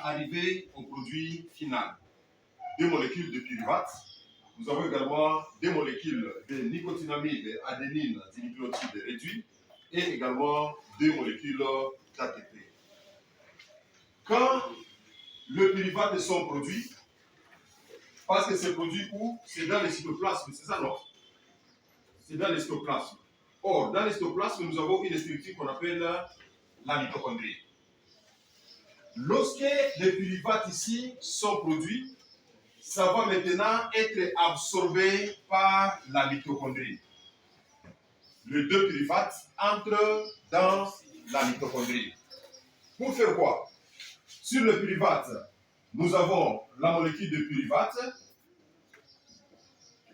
arriver au produit final. Deux molécules de pyruvate. Nous avons également des molécules de nicotinamide, adénine, dinucléotide réduit et également deux molécules d'ATP. Quand le pyruvate est son produit, parce que c'est produit où? C'est dans les cytoplasmes, c'est ça non? C'est dans les cytoplasmes. Or, dans les cytoplasmes, nous avons une structure qu'on appelle la mitochondrie. Lorsque les pyruvates ici sont produits, ça va maintenant être absorbé par la mitochondrie. Les deux pyruvates entrent dans la mitochondrie. Pour faire quoi? Sur le pyruvate, nous avons la molécule de pyruvate,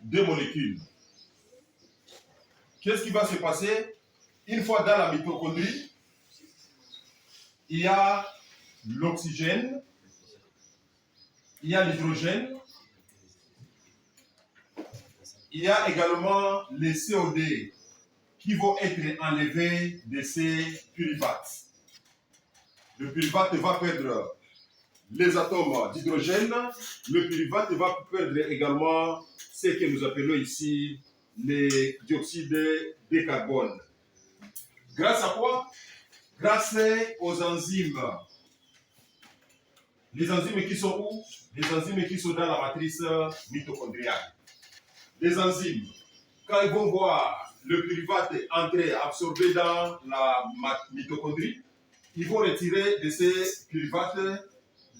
deux molécules. Qu'est-ce qui va se passer? Une fois dans la mitochondrie, il y a l'oxygène, il y a l'hydrogène, il y a également les CO2 qui vont être enlevés de ces pyruvates. Le pyruvate va perdre les atomes d'hydrogène, le pyruvate va perdre également ce que nous appelons ici les dioxydes de carbone. Grâce à quoi? Grâce aux enzymes. Les enzymes qui sont où? Les enzymes qui sont dans la matrice mitochondriale. Les enzymes, quand ils vont voir le pyruvate entrer, absorbé dans la mitochondrie, ils vont retirer de ces pyruvates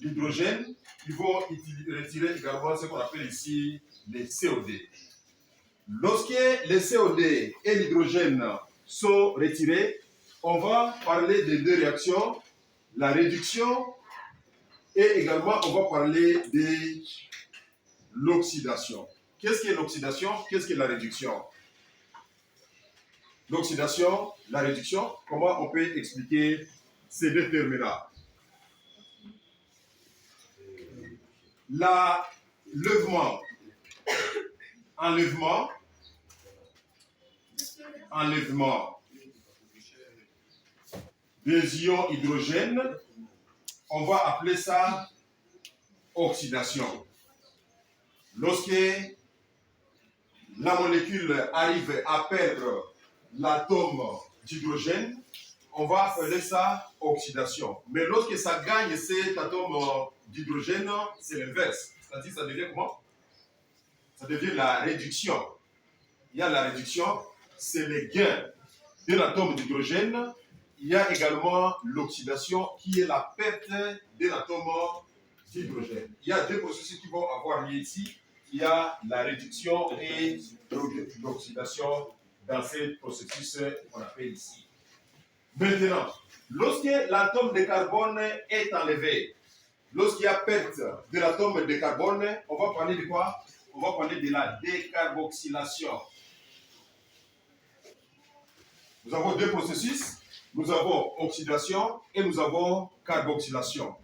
l'hydrogène, ils vont retirer également ce qu'on appelle ici les CO2. Lorsque les CO2 et l'hydrogène sont retirés, on va parler de deux réactions, la réduction et également on va parler de l'oxydation. Qu'est-ce que l'oxydation? Qu'est-ce que la réduction? L'oxydation, la réduction, comment on peut expliquer ces deux termes-là? L'enlèvement des ions hydrogène, on va appeler ça oxydation. Lorsque la molécule arrive à perdre l'atome d'hydrogène, on va appeler ça oxydation. Mais lorsque ça gagne cet atome d'hydrogène, c'est l'inverse. C'est-à-dire ça devient comment? Ça devient la réduction. Il y a la réduction, c'est le gain de l'atome d'hydrogène. Il y a également l'oxydation qui est la perte de l'atome d'hydrogène. Il y a deux processus qui vont avoir lieu ici. Il y a la réduction et l'oxydation dans ce processus qu'on appelle ici. Maintenant, lorsque l'atome de carbone est enlevé, lorsqu'il y a perte de l'atome de carbone, on va parler de quoi? On va parler de la décarboxylation. Nous avons deux processus. Nous avons oxydation et nous avons carboxylation.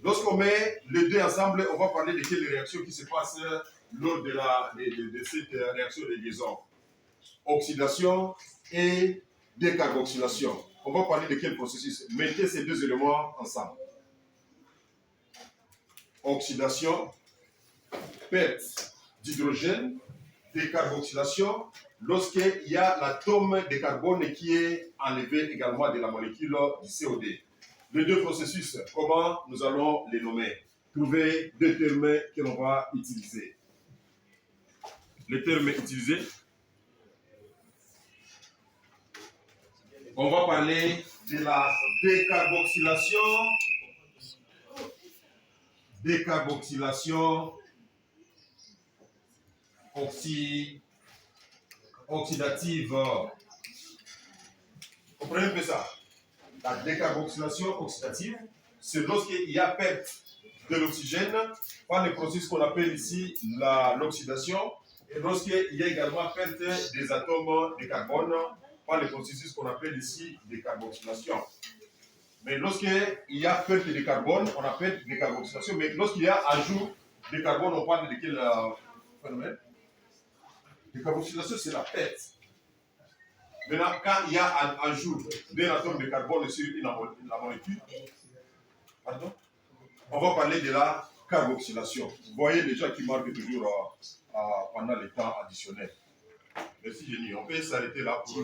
Lorsqu'on met les deux ensemble, on va parler de quelles réactions qui se passent lors de cette réaction de liaison. Oxydation et décarboxylation. On va parler de quel processus? Mettez ces deux éléments ensemble. Oxydation, perte d'hydrogène, décarboxylation, lorsqu'il y a l'atome de carbone qui est enlevé également de la molécule du CO2. Les deux processus, comment nous allons les nommer? Trouver deux termes que l'on va utiliser. Les termes utilisés, on va parler de la décarboxylation oxydative. Comprenez un peu ça? La décarboxylation oxydative, c'est lorsqu'il y a perte de l'oxygène par le processus qu'on appelle ici l'oxydation, et lorsqu'il y a également perte des atomes de carbone par le processus qu'on appelle ici décarboxylation. Mais lorsqu'il y a perte de carbone, on appelle décarboxylation. Mais lorsqu'il y a ajout de carbone, on parle de quel phénomène? Décarboxylation, c'est la perte. Maintenant, quand il y a un ajout d'un atome de carbone sur la molécule, pardon? on va parler de la carboxylation. Vous voyez les gens qui marquent toujours pendant les temps additionnels. Merci Jenny, on peut s'arrêter là pour...